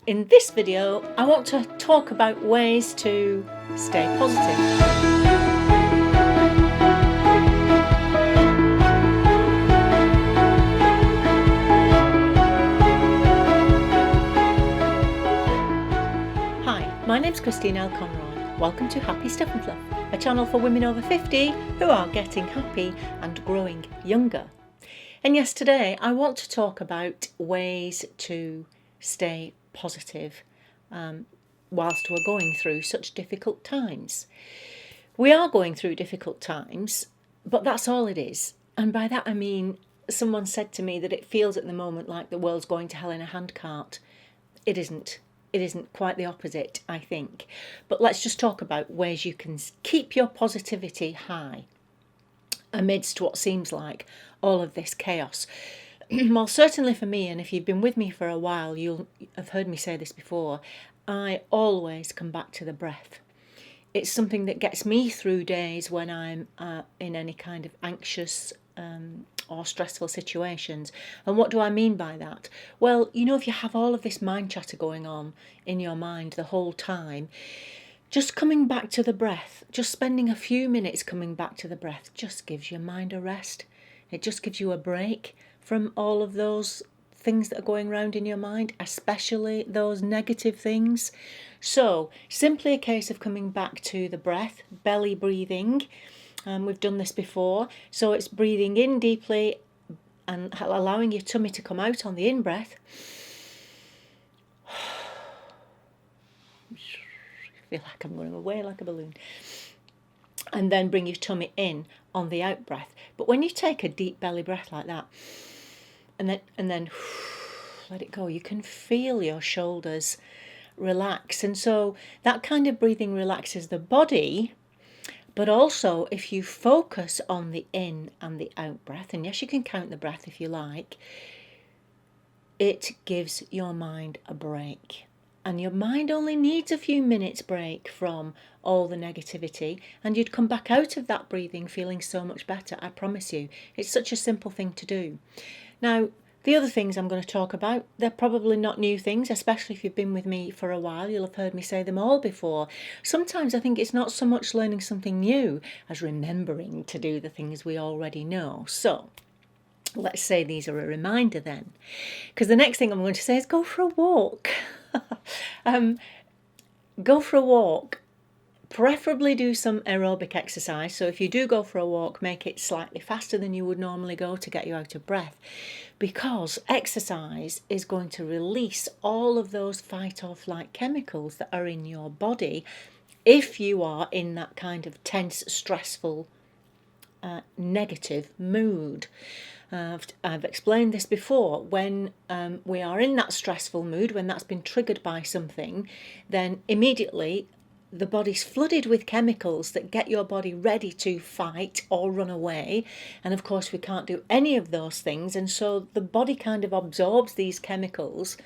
In this video, I want to talk about ways to stay positive. Hi, my name's Christine L. Conroy. Welcome to Happy Stuff and Fluff, a channel for women over 50 who are getting happy and growing younger. And yes, today I want to talk about ways to stay positive whilst we're going through such difficult times. We are going through difficult times, but that's all it is. And by that I mean, someone said to me that it feels at the moment like the world's going to hell in a handcart. It isn't. It isn't, quite the opposite, I think. But let's just talk about ways you can keep your positivity high amidst what seems like all of this chaos. Well, certainly for me, and if you've been with me for a while, you'll have heard me say this before, I always come back to the breath. It's something that gets me through days when I'm in any kind of anxious or stressful situations. And what do I mean by that? Well, you know, if you have all of this mind chatter going on in your mind the whole time, just coming back to the breath, just spending a few minutes coming back to the breath just gives your mind a rest. It just gives you a break from all of those things that are going around in your mind, especially those negative things. So, simply a case of coming back to the breath, belly breathing. We've done this before. So it's breathing in deeply and allowing your tummy to come out on the in-breath. Feel like I'm going away like a balloon. And then bring your tummy in on the out breath. But when you take a deep belly breath like that, and then let it go, you can feel your shoulders relax. And so that kind of breathing relaxes the body. But also, if you focus on the in and the out breath, and yes, you can count the breath if you like, it gives your mind a break. And your mind only needs a few minutes break from all the negativity, and you'd come back out of that breathing feeling so much better, I promise you. It's such a simple thing to do. Now, the other things I'm going to talk about, they're probably not new things, especially if you've been with me for a while. You'll have heard me say them all before. Sometimes I think it's not so much learning something new as remembering to do the things we already know. So, let's say these are a reminder then. Because the next thing I'm going to say is go for a walk. Go for a walk. Preferably do some aerobic exercise. So if you do go for a walk, make it slightly faster than you would normally go to get you out of breath, because exercise is going to release all of those fight or flight chemicals that are in your body if you are in that kind of tense, stressful, negative mood. I've explained this before. When we are in that stressful mood, when that's been triggered by something, then immediately the body's flooded with chemicals that get your body ready to fight or run away. And of course, we can't do any of those things. And so the body kind of absorbs these chemicals.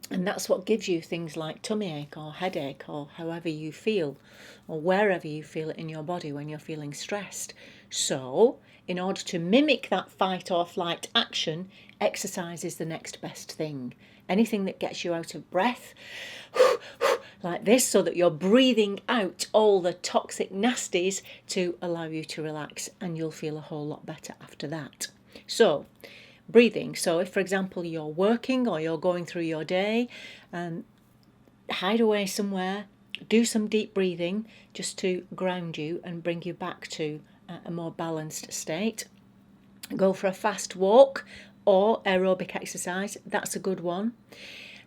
And that's what gives you things like tummy ache or headache or however you feel or wherever you feel it in your body when you're feeling stressed. So, in order to mimic that fight or flight action, exercise is the next best thing. Anything that gets you out of breath, like this, so that you're breathing out all the toxic nasties to allow you to relax, and you'll feel a whole lot better after that. So, breathing. So if, for example, you're working or you're going through your day, hide away somewhere, do some deep breathing just to ground you and bring you back to a more balanced state. Go for a fast walk or aerobic exercise. That's a good one.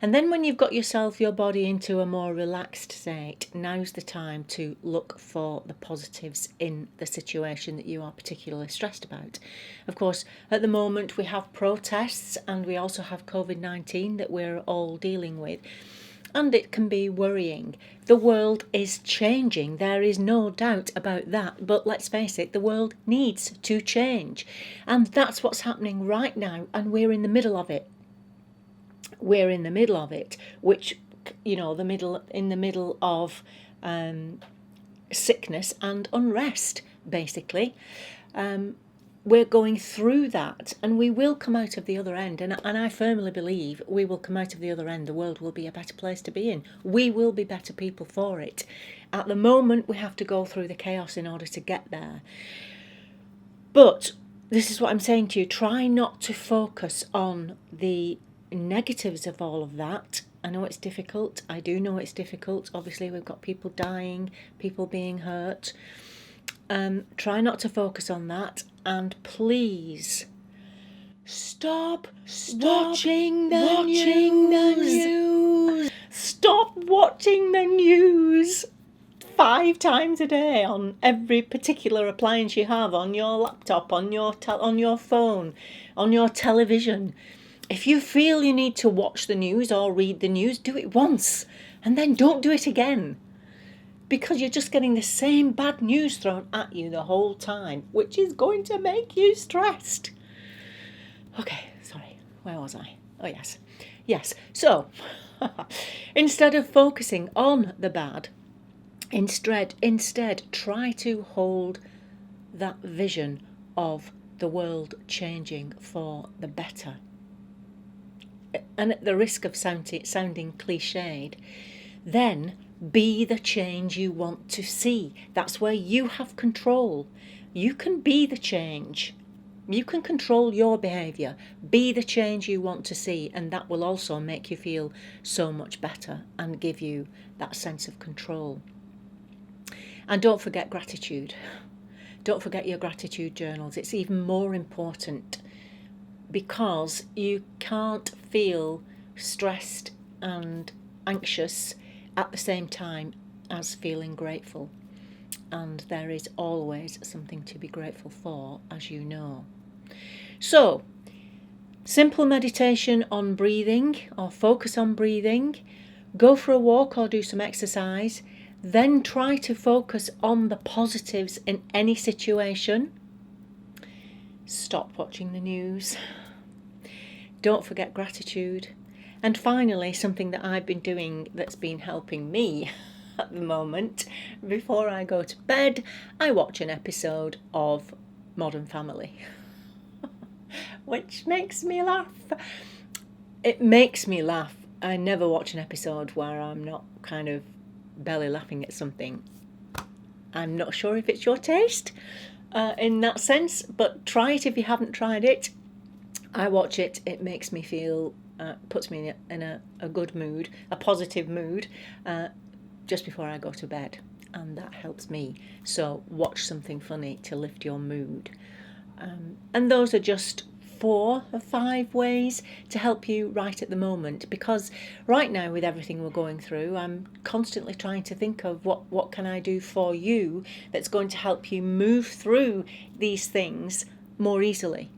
And then when you've got your body into a more relaxed state, now's the time to look for the positives in the situation that you are particularly stressed about. Of course, at the moment we have protests and we also have COVID-19 that we're all dealing with. And it can be worrying. The world is changing. There is no doubt about that. But let's face it, the world needs to change. And that's what's happening right now. And we're in the middle of it. We're in the middle of it, which, you know, in the middle of sickness and unrest, basically. we're going through that, and we will come out of the other end. And I firmly believe we will come out of the other end. The world will be a better place to be in. We will be better people for it. At the moment, we have to go through the chaos in order to get there. But this is what I'm saying to you. Try not to focus on the negatives of all of that. I know it's difficult. I do know it's difficult. Obviously, we've got people dying, people being hurt. Try not to focus on that, and please stop watching the news. Stop watching the news 5 times a day on every particular appliance you have, on your laptop, on your phone, on your television. If you feel you need to watch the news or read the news, do it once and then don't do it again. Because you're just getting the same bad news thrown at you the whole time, which is going to make you stressed. Okay, sorry, where was I? Oh, yes. So, instead of focusing on the bad, instead try to hold that vision of the world changing for the better. And at the risk of sounding cliched, then be the change you want to see. That's where you have control. You can be the change. You can control your behaviour. Be the change you want to see, and that will also make you feel so much better and give you that sense of control. And don't forget gratitude. Don't forget your gratitude journals. It's even more important because you can't feel stressed and anxious at the same time as feeling grateful. And there is always something to be grateful for, as you know. So, simple meditation on breathing, or focus on breathing. Go for a walk or do some exercise. Then try to focus on the positives in any situation. Stop watching the news. Don't forget gratitude. And finally, something that I've been doing that's been helping me at the moment, before I go to bed, I watch an episode of Modern Family, which makes me laugh. It makes me laugh. I never watch an episode where I'm not kind of belly laughing at something. I'm not sure if it's your taste in that sense, but try it if you haven't tried it. I watch it. It makes me feel, puts me in a good mood, a positive mood, just before I go to bed, and that helps me. So watch something funny to lift your mood. And those are just 4 or 5 ways to help you right at the moment, because right now, with everything we're going through, I'm constantly trying to think of what can I do for you that's going to help you move through these things more easily.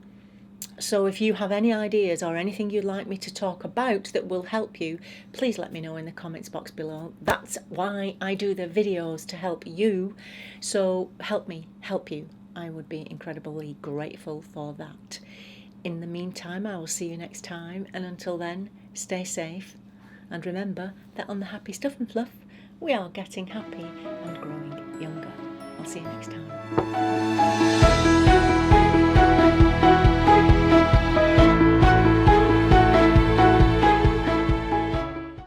So if you have any ideas or anything you'd like me to talk about that will help you, please let me know in the comments box below. That's why I do the videos, to help you. So help me help you. I would be incredibly grateful for that. In the meantime, I will see you next time, and until then, stay safe, and remember that on the Happy Stuff and Fluff, we are getting happy and growing younger. I'll see you next time.